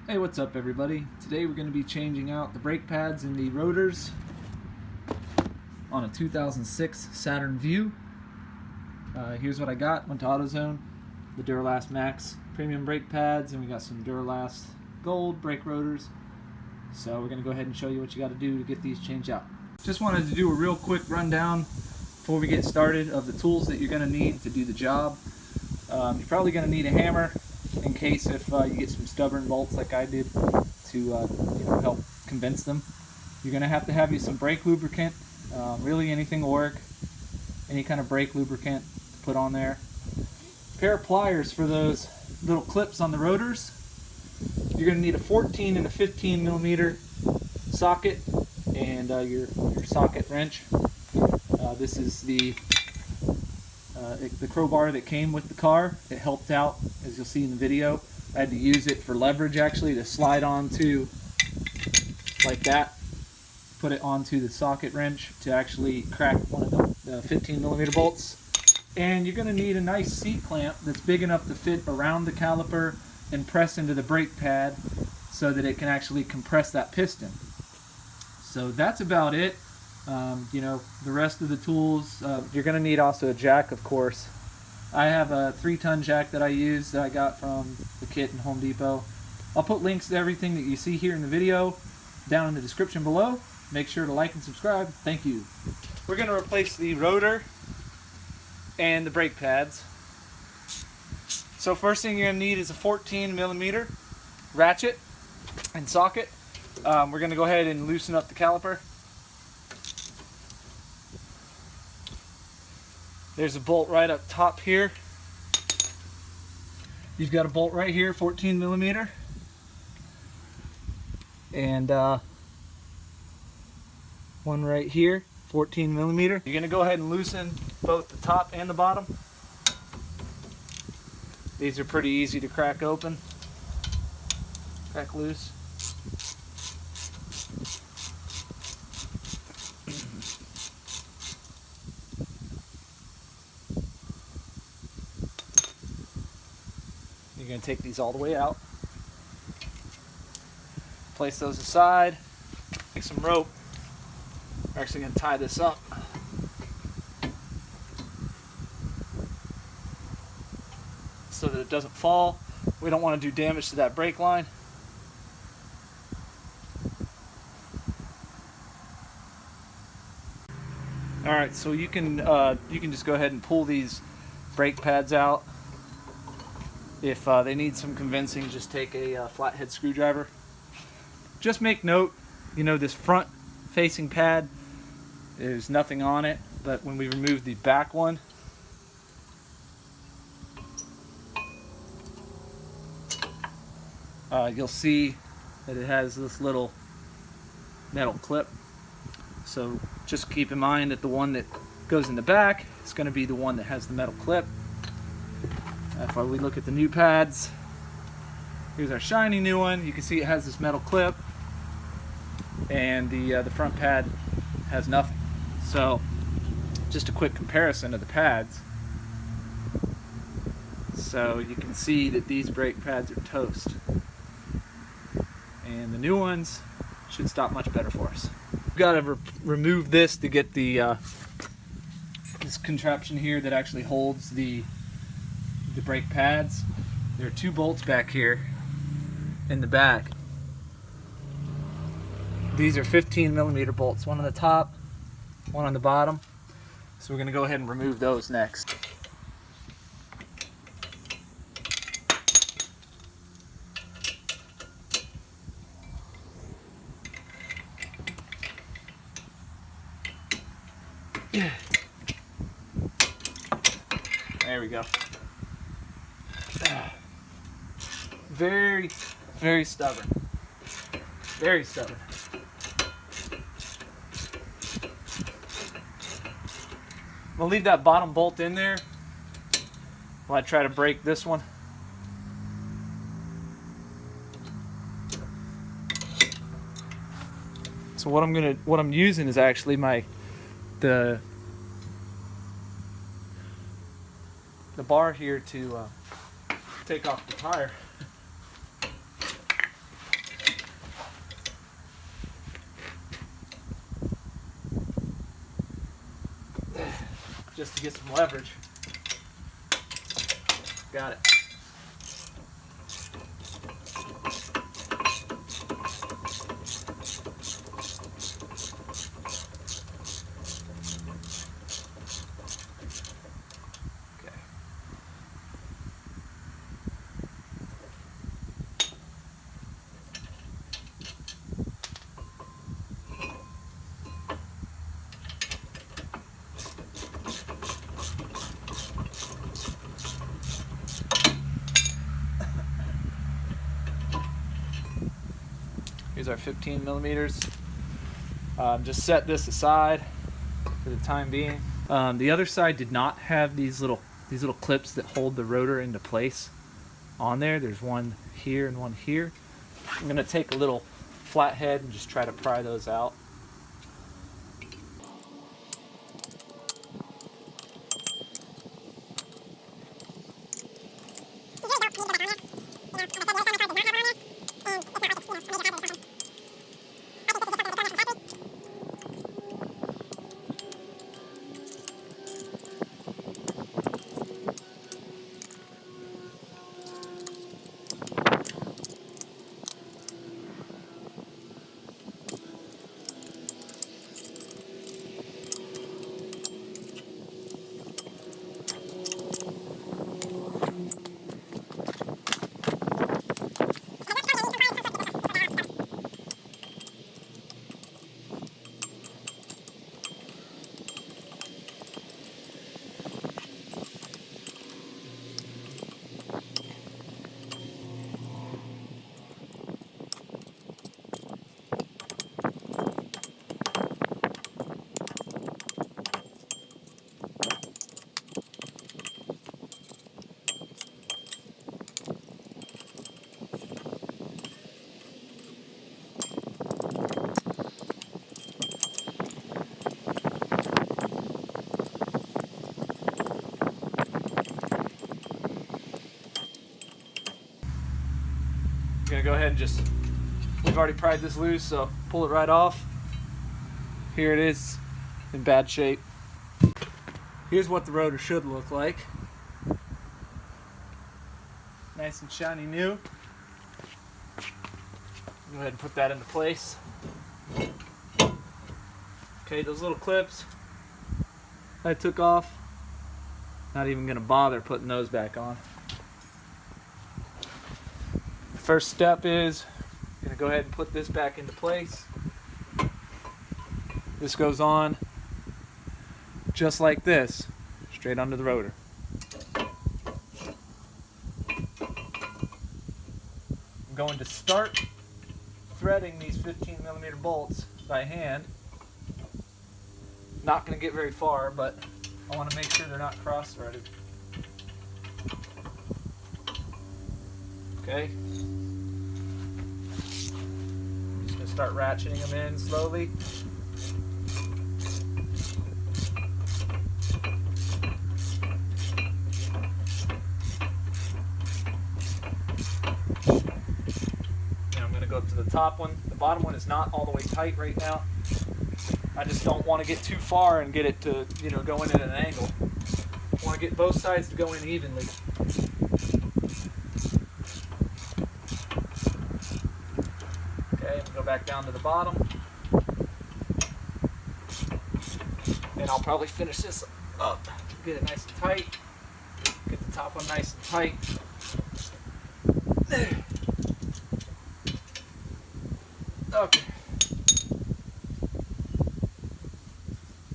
Hey, what's up everybody? Today we're going to be changing out the brake pads in the rotors on a 2006 Saturn Vue. Here's what I got. Went to AutoZone, the Duralast Max premium brake pads, and we got some Duralast Gold brake rotors. So we're going to go ahead and show you what you got to do to get these changed out. Just wanted to do a real quick rundown before we get started of the tools that you're going to need to do the job. You're probably going to need a hammer in case if you get some stubborn bolts like I did to help convince them. You're going to have you some brake lubricant. Really anything will work. Any kind of brake lubricant to put on there. A pair of pliers for those little clips on the rotors. You're going to need a 14 and a 15 millimeter socket and your socket wrench. This is the crowbar that came with the car. It helped out, as you'll see in the video. I had to use it for leverage actually to slide onto like that. Put it onto the socket wrench to actually crack one of the 15 millimeter bolts. And you're going to need a nice C-clamp that's big enough to fit around the caliper and press into the brake pad so that it can actually compress that piston. So that's about it. The rest of the tools, you're going to need also a jack, of course. I have a 3-ton jack that I use that I got from the kit in Home Depot. I'll put links to everything that you see here in the video down in the description below. Make sure to like and subscribe. Thank you. We're going to replace the rotor and the brake pads. So first thing you're going to need is a 14 millimeter ratchet and socket. We're going to go ahead and loosen up the caliper. There's a bolt right up top here. You've got a bolt right here, 14 millimeter. And one right here, 14 millimeter. You're gonna go ahead and loosen both the top and the bottom. These are pretty easy to crack open, crack loose. You're going to take these all the way out. Place those aside. Take some rope. We're actually going to tie this up. So that it doesn't fall. We don't want to do damage to that brake line. Alright, so you can just go ahead and pull these brake pads out. If they need some convincing, just take a flathead screwdriver. Just make note, this front facing pad, there's nothing on it, but when we remove the back one, you'll see that it has this little metal clip. So just keep in mind that the one that goes in the back is going to be the one that has the metal clip. If we look at the new pads, here's our shiny new one. You can see it has this metal clip, and the front pad has nothing. So just a quick comparison of the pads. So you can see that these brake pads are toast, and the new ones should stop much better for us. We've got to remove this to get the this contraption here that actually holds the brake pads. There are 2 bolts back here in the back. These are 15 millimeter bolts, one on the top, one on the bottom. So we're going to go ahead and remove those next. There we go. Very, very stubborn. Very stubborn. I'm gonna leave that bottom bolt in there while I try to break this one. So what I'm using is actually the bar here to take off the tire. just to get some leverage. Got it. Here's our 15 millimeters. Just set this aside for the time being. The other side did not have these little clips that hold the rotor into place on there. There's one here and one here. I'm gonna take a little flathead and just try to pry those out. Gonna go ahead and we've already pried this loose, so pull it right off. Here it is in bad shape. Here's what the rotor should look like. Nice and shiny new. Go ahead and put that into place. Okay, those little clips I took off, not even gonna bother putting those back on. First step is I'm going to go ahead and put this back into place. This goes on just like this, straight onto the rotor. I'm going to start threading these 15 millimeter bolts by hand. Not going to get very far, but I want to make sure they're not cross-threaded. Okay. Just gonna start ratcheting them in slowly. Now I'm gonna go up to the top one. The bottom one is not all the way tight right now. I just don't want to get too far and get it to, go in at an angle. I want to get both sides to go in evenly. Go back down to the bottom, and I'll probably finish this up. Get it nice and tight. Get the top one nice and tight. There. Okay.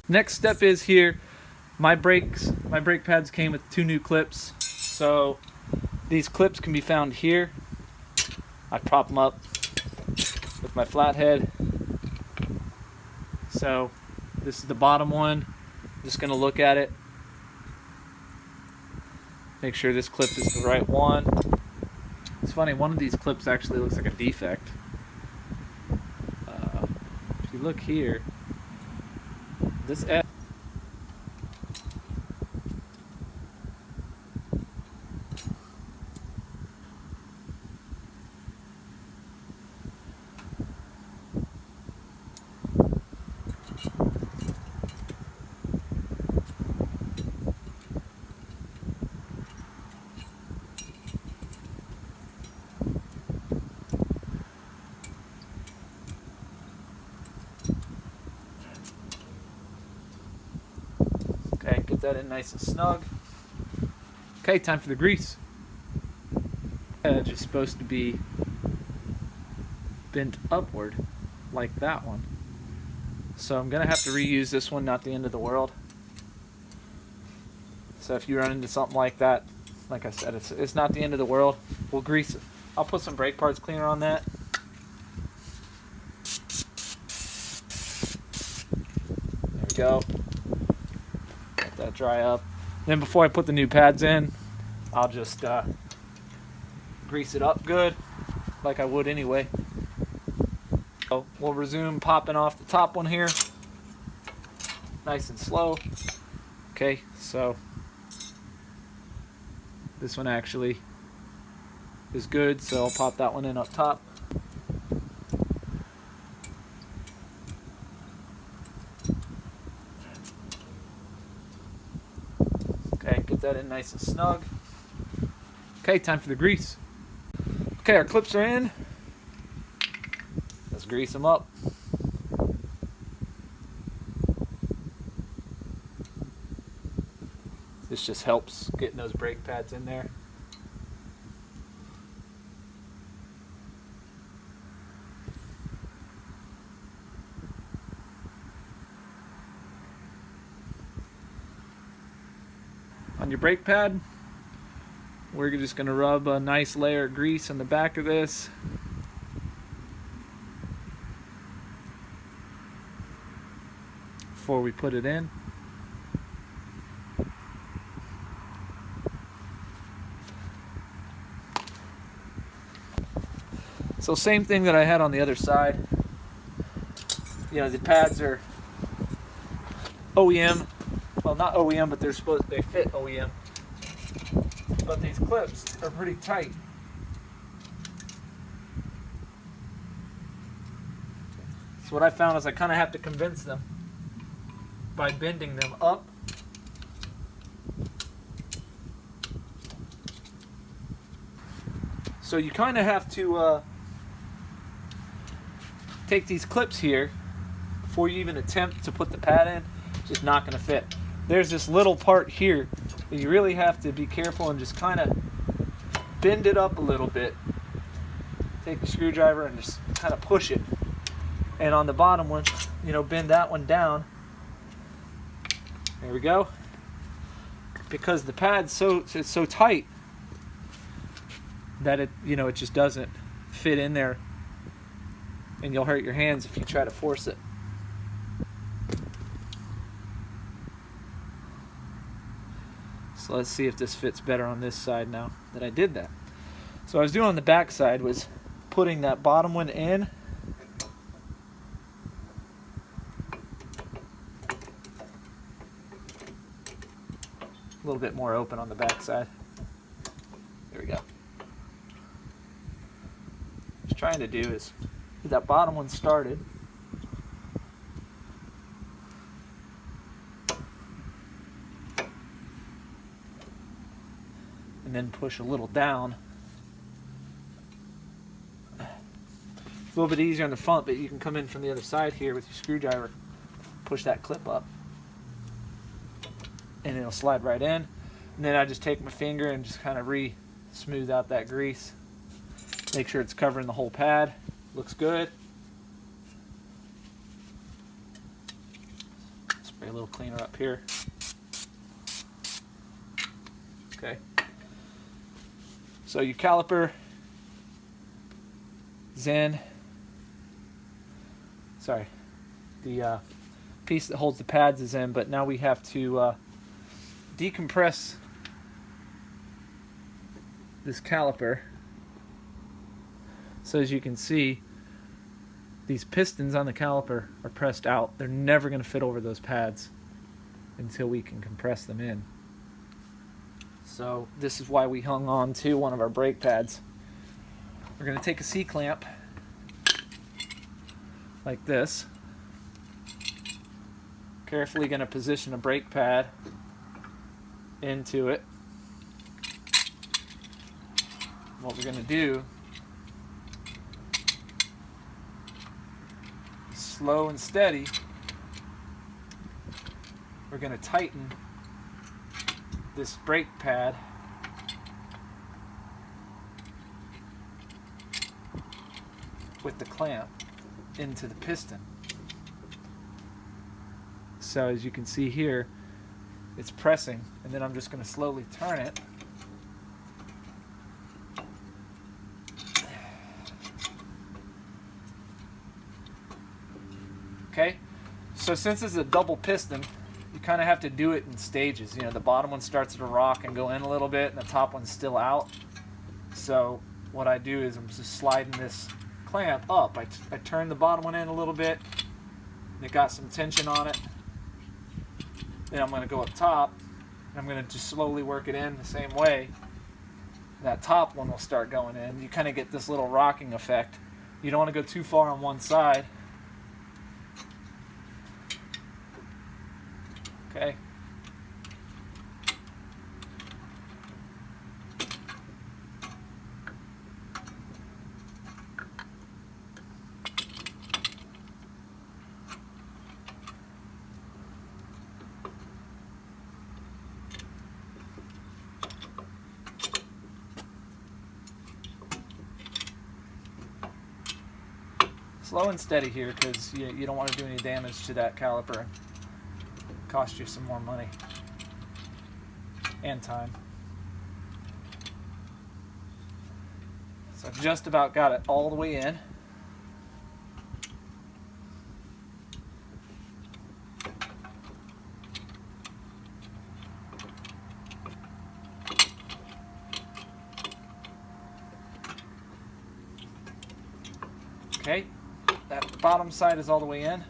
Next step is here. My brake pads came with 2 new clips, so these clips can be found here. I prop them up with my flathead. So this is the bottom one. I'm just going to look at it, make sure this clip is the right one. It's funny, one of these clips actually looks like a defect. If you look here, this edge that in nice and snug. Okay, time for the grease. Edge is supposed to be bent upward like that one. So I'm gonna have to reuse this one, not the end of the world. So if you run into something like that, like I said, it's not the end of the world. We'll grease it. I'll put some brake parts cleaner on that. There we go. Let that dry up. Then before I put the new pads in, I'll just grease it up good, like I would anyway. So we'll resume popping off the top one here, nice and slow. Okay, so this one actually is good, so I'll pop that one in up top. Okay, get that in nice and snug. Okay, time for the grease. Okay, our clips are in. Let's grease them up. This just helps getting those brake pads in there. On your brake pad, we're just going to rub a nice layer of grease on the back of this. Before we put it in. So same thing that I had on the other side. You know, the pads are OEM. Well, not OEM, but they fit OEM. But these clips are pretty tight. So what I found is I kind of have to convince them by bending them up. So you kind of have to take these clips here before you even attempt to put the pad in. It's just not going to fit. There's this little part here that you really have to be careful and just kind of bend it up a little bit. Take a screwdriver and just kind of push it. And on the bottom one, you know, bend that one down. There we go. Because the pad's it's so tight that it just doesn't fit in there, and you'll hurt your hands if you try to force it. So let's see if this fits better on this side now that I did that. So what I was doing on the back side was putting that bottom one in. A little bit more open on the back side. There we go. What I was trying to do is get that bottom one started. And then push a little down. It's a little bit easier on the front, but you can come in from the other side here with your screwdriver, push that clip up, and it'll slide right in. And then I just take my finger and just kind of smooth out that grease. Make sure it's covering the whole pad. Looks good. Spray a little cleaner up here. Okay. So your caliper is in. Sorry. The piece that holds the pads is in, but now we have to decompress this caliper. So as you can see, these pistons on the caliper are pressed out. They're never going to fit over those pads until we can compress them in. So this is why we hung on to one of our brake pads. We're going to take a C-clamp like this. Carefully going to position a brake pad into it. What we're going to do, slow and steady, we're going to tighten this brake pad with the clamp into the piston. So as you can see here, it's pressing, and then I'm just going to slowly turn it. Okay, so since it's a double piston, you kind of have to do it in stages. You know, the bottom one starts to rock and go in a little bit, and the top one's still out. So what I do is I'm just sliding this clamp up. I turn the bottom one in a little bit, and it got some tension on it. Then I'm going to go up top, and I'm going to just slowly work it in the same way. That top one will start going in. You kind of get this little rocking effect. You don't want to go too far on one side. Okay. Slow and steady here, because you don't want to do any damage to that caliper. Cost you some more money and time. So I've just about got it all the way in. Okay, that bottom side is all the way in.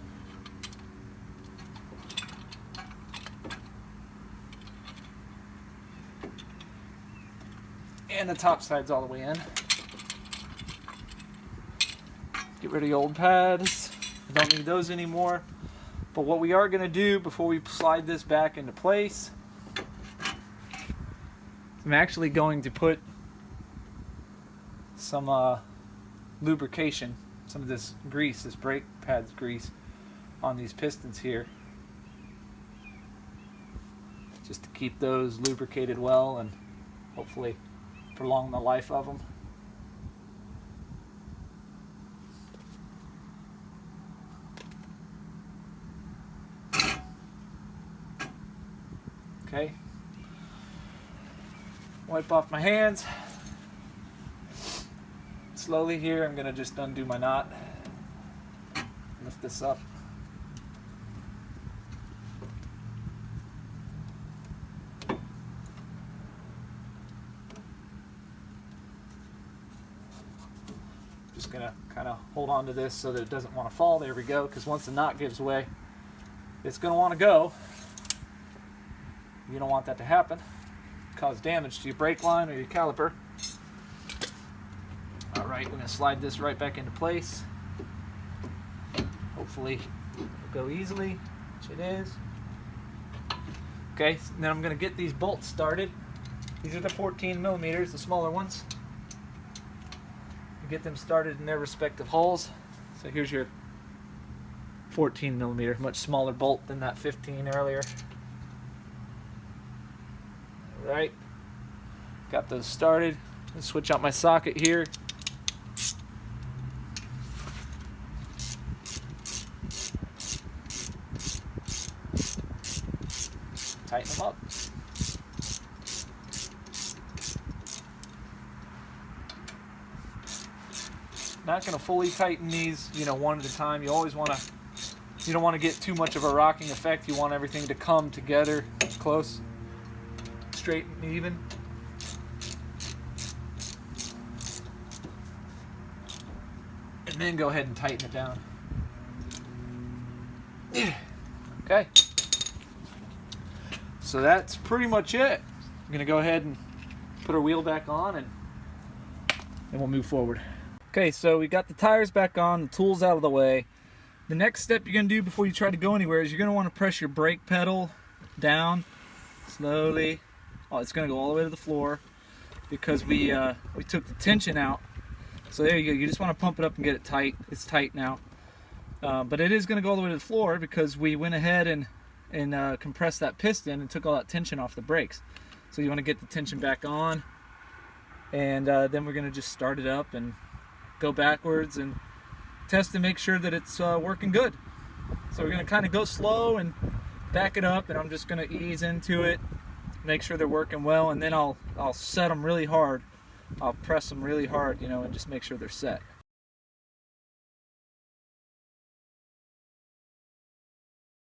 And the top side's all the way in. Get rid of the old pads. I don't need those anymore. But what we are going to do before we slide this back into place, I'm actually going to put some lubrication, some of this grease, this brake pads grease, on these pistons here, just to keep those lubricated well and hopefully prolong the life of them. Okay. Wipe off my hands. Slowly here, I'm going to just undo my knot. Lift this up. Just going to kind of hold on to this so that it doesn't want to fall. There we go, because once the knot gives way, it's going to want to go. You don't want that to happen. Cause damage to your brake line or your caliper. Alright, we're going to slide this right back into place. Hopefully it'll go easily, which it is. Okay, so then I'm going to get these bolts started. These are the 14 millimeters, the smaller ones. Get them started in their respective holes. So here's your 14 millimeter, much smaller bolt than that 15 earlier. Alright, got those started. Let's switch out my socket here. Tighten them up. Not going to fully tighten these, one at a time. You always want to, you don't want to get too much of a rocking effect. You want everything to come together close, straight and even. And then go ahead and tighten it down. Okay. So that's pretty much it. I'm going to go ahead and put our wheel back on, and we'll move forward. Okay, so we got the tires back on, the tools out of the way. The next step you're going to do before you try to go anywhere is you're going to want to press your brake pedal down slowly. Oh, it's going to go all the way to the floor because we took the tension out. So there you go. You just want to pump it up and get it tight. It's tight now. But it is going to go all the way to the floor because we went ahead and compressed that piston and took all that tension off the brakes. So you want to get the tension back on, and then we're going to just start it up and go backwards and test to make sure that it's working good. So we're going to kind of go slow and back it up, and I'm just going to ease into it, make sure they're working well, and then I'll set them really hard. I'll press them really hard, you know, and just make sure they're set.